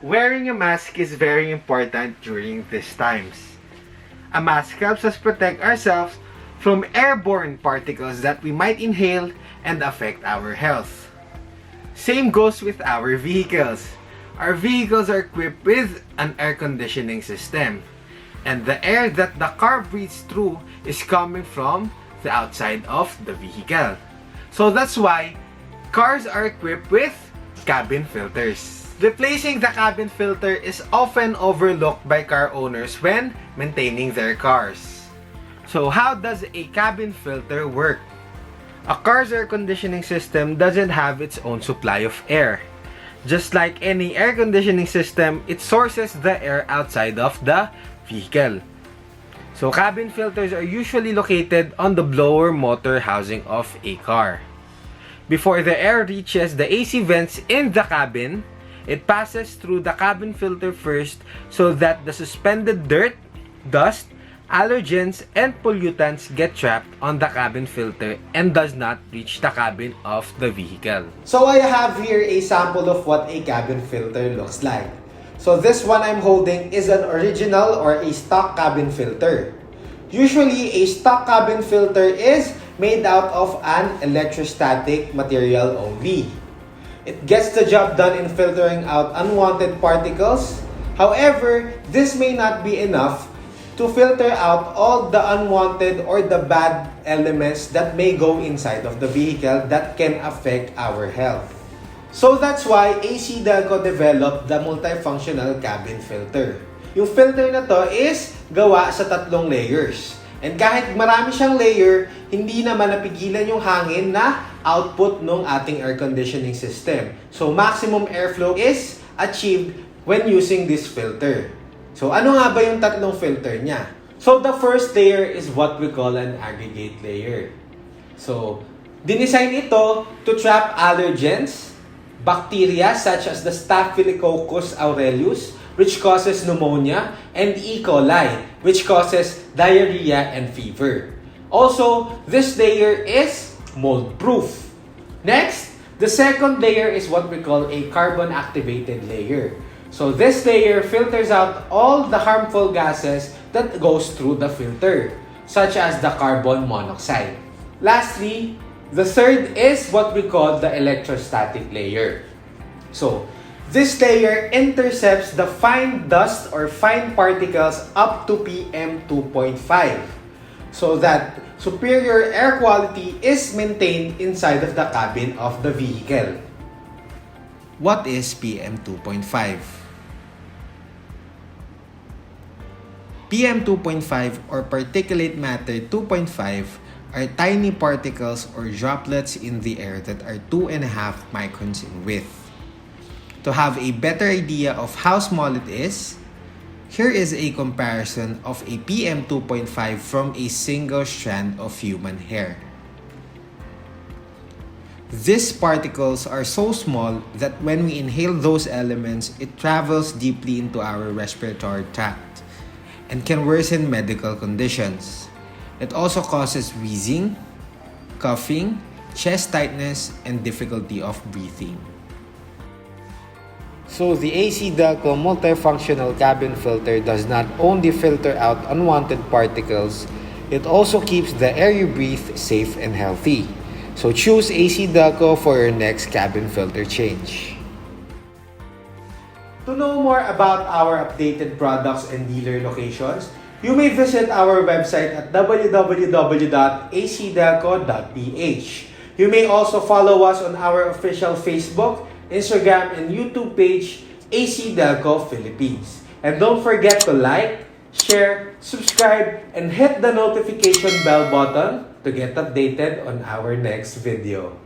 Wearing a mask is very important during these times. A mask helps us protect ourselves from airborne particles that we might inhale and affect our health. Same goes with our vehicles. Our vehicles are equipped with an air conditioning system, and the air that the car breathes through is coming from the outside of the vehicle. So that's why cars are equipped with cabin filters. Replacing the cabin filter is often overlooked by car owners when maintaining their cars. So how does a cabin filter work? A car's air conditioning system doesn't have its own supply of air. Just like any air conditioning system, it sources the air outside of the vehicle. So cabin filters are usually located on the blower motor housing of a car. Before the air reaches the AC vents in the cabin, it passes through the cabin filter first so that the suspended dirt, dust, allergens, and pollutants get trapped on the cabin filter and does not reach the cabin of the vehicle. So I have here a sample of what a cabin filter looks like. So this one I'm holding is an original or a stock cabin filter. Usually a stock cabin filter is made out of an electrostatic material only. It gets the job done in filtering out unwanted particles. However, this may not be enough to filter out all the unwanted or the bad elements that may go inside of the vehicle that can affect our health. So that's why ACDelco developed the multifunctional cabin filter. Yung filter na to is gawa sa 3 layers. And kahit marami siyang layer, hindi naman napigilan yung hangin na output ng ating air conditioning system. So maximum airflow is achieved when using this filter. So ano nga ba yung 3 filter niya? So the first layer is what we call an aggregate layer. So dinesign ito to trap allergens, bacteria such as the Staphylococcus aureus, which causes pneumonia, and E. coli, which causes diarrhea and fever. Also, this layer is mold-proof. Next, the second layer is what we call a carbon-activated layer. So this layer filters out all the harmful gases that goes through the filter, such as the carbon monoxide. Lastly, the third is what we call the electrostatic layer. So, this layer intercepts the fine dust or fine particles up to PM 2.5 so that superior air quality is maintained inside of the cabin of the vehicle. What is PM 2.5? PM 2.5 or particulate matter 2.5 are tiny particles or droplets in the air that are 2.5 microns in width. To have a better idea of how small it is, here is a comparison of a PM 2.5 from a single strand of human hair. These particles are so small that when we inhale those elements, it travels deeply into our respiratory tract and can worsen medical conditions. It also causes wheezing, coughing, chest tightness, and difficulty of breathing. So the ACDelco multifunctional cabin filter does not only filter out unwanted particles, it also keeps the air you breathe safe and healthy. So choose ACDelco for your next cabin filter change. To know more about our updated products and dealer locations, you may visit our website at www.acdelco.ph. You may also follow us on our official Facebook, Instagram, and YouTube page, ACDelco Philippines. And don't forget to like, share, subscribe, and hit the notification bell button to get updated on our next video.